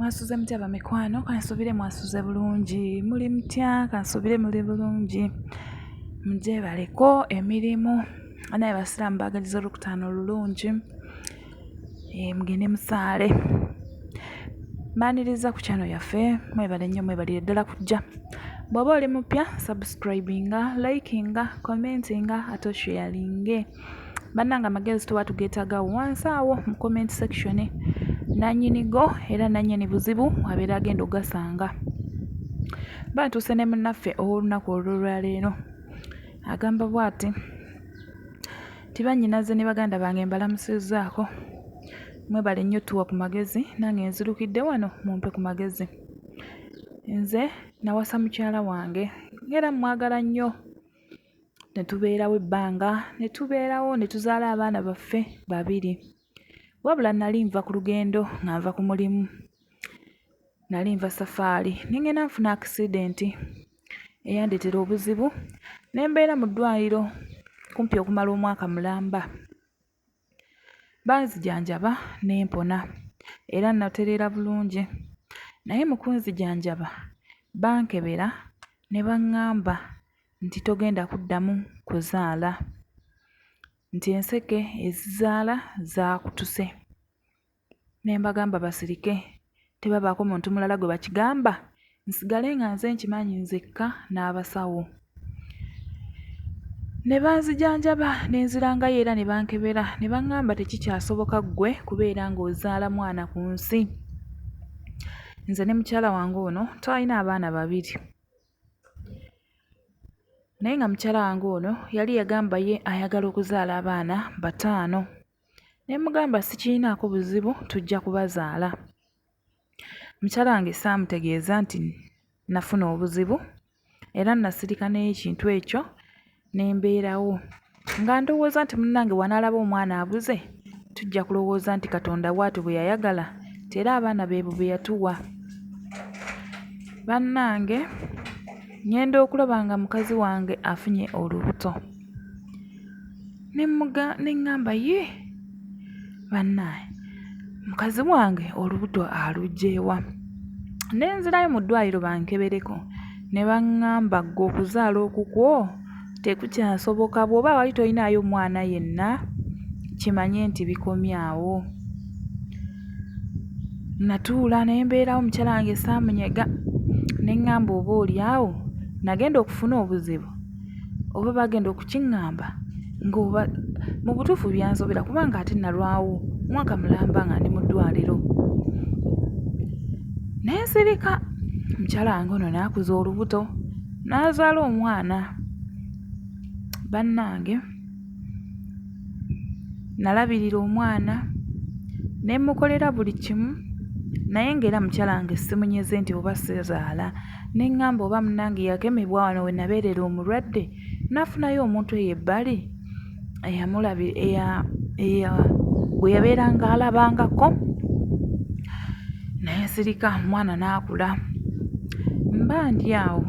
Mwasuze mutya bamikwano, kansuubire mwasuze bulungi, muli mutya, kansuubire muli bulungi, mugyebaleko emirimu, naye basiraamu baagaliza olwokutaano olulungi, mugende musaale. Mbaaniriza ku channel yaffe, mwebale nnyo mwebalire ddala kujja. Bw'oba oli mupya, subscribinga, likinga, commentinga, ate sharinge. Bannange amagezi tuba tugeetaaga wansi awo mu comment section. Nannyinigo era nannyini buzibu abeera agenda ogasanga. Bantuuse ne munnaffe ow'olunaku olw'olwaleero agamba bw'ati: tibannyinaze ne baganda bange mbalamusizzaako, mwebale nnyo tuwa ku magezi, nange nzirukidde wano mumpe ku magezi. Nze nawasa mukyala wange era mwagala nnyo, ne tubeerawo ebbanga, ne tubeerawo ne tuzaala abaana baffe 2. Wabula nali nva ku lugendo nga nva ku mulimu, nali nva safaari, nengenda nfuna akisidenti eyandeetera obuzibu, ne mbeera mu ddwaliro kumpi okumala omwaka mulamba. Banzijanjaba ne mpona era natereera bulungi, naye mu kunzijanjaba bankebera ne baŋŋamba nti togenda kuddamu kuzaala, nti enseke ezizaala zaakutuse. Ne mbagamba basirike, tebabaako muntu mulala gwe bakigamba, nsigale nga nze nkimanyi nzekka n'abasawo. Ne banzijanjaba ne nzirangayo era ne bankebera, ne baŋŋamba tekikyasoboka ggwe kubeera ng'ozaala mwana ku nsi. Nze ne mukyala wange ono twalina abaana 2. Naye nga mukyala wange ono yali yagamba ye ayagala okuzaala abaana 5. Ne mugamba sikirinaako buzibu, tujja kubazaala. Mukyala wange saamutegeeza nti nafuna obuzibu era nasirika n'ekintu ekyo ne mbeerawo nga ndowooza nti munnange wanaalaba omwana abuze, tujja kulowooza nti Katonda bw'atyo bwe yayagala, era abaana beebo be yatuwa. Bannange ngenda okulaba nga mukazi wange afunye olubuto. Ne ŋŋamba ye, bannange mukazi wange olubuto alugyeewa? Ne nzirayo mu ddwaliro bankebereko, ne baŋŋamba ggwe okuzaala okukwo tekukyasoboka, bw'oba wali tolinaayo mwana yenna kimanye nti bikomye awo. Natuula ne mbeerawo, mukyala wange saamunyega, ne ŋŋamba oba oli awo nagenda okufuna obuzibu oba bagenda okukiŋŋamba ng'oba mu butuufu byansobera, kubanga ate nalwawo mwaka mulamba nga ndi mu ddwaliro. Ne nsirika, mukyala wange ono n'akuza olubuto n'azaala omwana. Bannange nalabirira omwana ne mukolera buli kimu, naye ng'era mukyala wange simunyeze nti oba sizaala. Ne ŋŋamba oba munnange yakemebwa wano we nabeerera omulwadde, nafunayo omuntu eyo ebbali gwe yabeeranga alabangako. Naye nsirika, omwana n'akula. Mba ndi awo,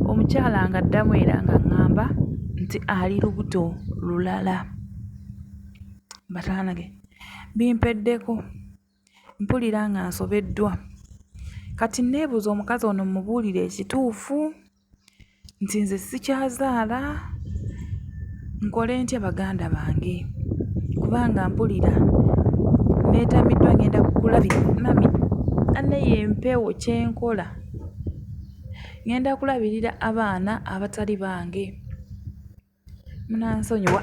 omukyala nga addamu era nga ŋŋamba nti ali lubuto lulala. Batanage bimpeddeko, mpulira nga nsobeddwa. Kati neebuuza omukazi ono mmubuulire ekituufu nti nze sikyazaala, nkole ntya baganda bange? Kubanga mpulira neetamiddwa, ngenda kukulabira mami anne yempeewo kyenkola, ngenda kulabirira abaana abatali bange. Munansonyiwa,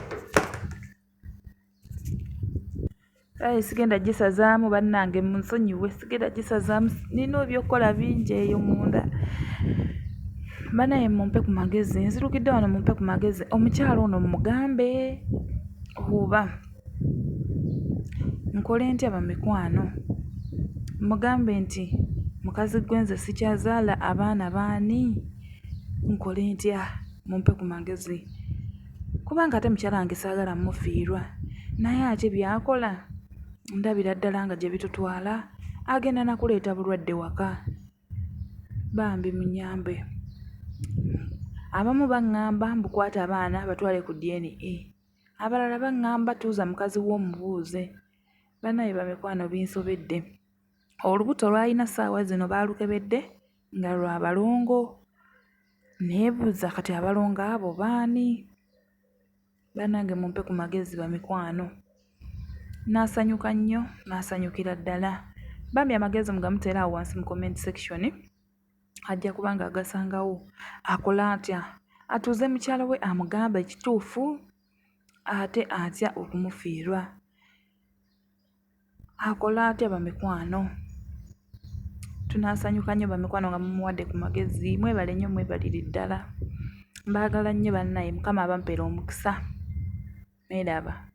sigenda gisazaamu bannange, munsonyiwe, sigenda gisazaamu, nina ebyokukola bingi eyo munda. Banaye mumpe ku magezi, nzirukidde wano mumpe ku magezi. Omukyala ono mugambe oba nkole ntya bamikwano? Mugambe nti mukazi gwe nze sikyazaala, abaana baani? Nkole ntya? Mumpe ku magezi. Kubanga ate mukyala wange saagala mufiirwa, naye ate byakola ndabira ddala nga gye bitutwala agenda nakuleeta bulwadde waka. Bambi munyambe. Abamu baŋŋamba mbukwate abaana batwale ku DNA, abalala baŋŋamba tuuza mukazi w'omubuuze. Bannaye bamikwano binsobedde. olubuto lwalina ssaawa zino baalukebedde nga lwa balongo. Neebuuza kati abalongo abo baani? Bannange mumpe ku magezi bamikwano. Naasanyuka nnyo, naasanyukira ddala. Bambi amagezi mugamuteera awo wansi mu comment section, ajja kuba nga agasangawo. Akola atya? Atuuze mukyala we amugamba ekituufu ate atya okumufiirwa. Akola atya bamikwano? Tunaasanyuka nnyo bamikwano nga mumuwadde ku magezi. Mwebale nnyo, mwebalire ddala. Mbaagala nnyo bannaye, Mukama abampeera omukisa. Meraba.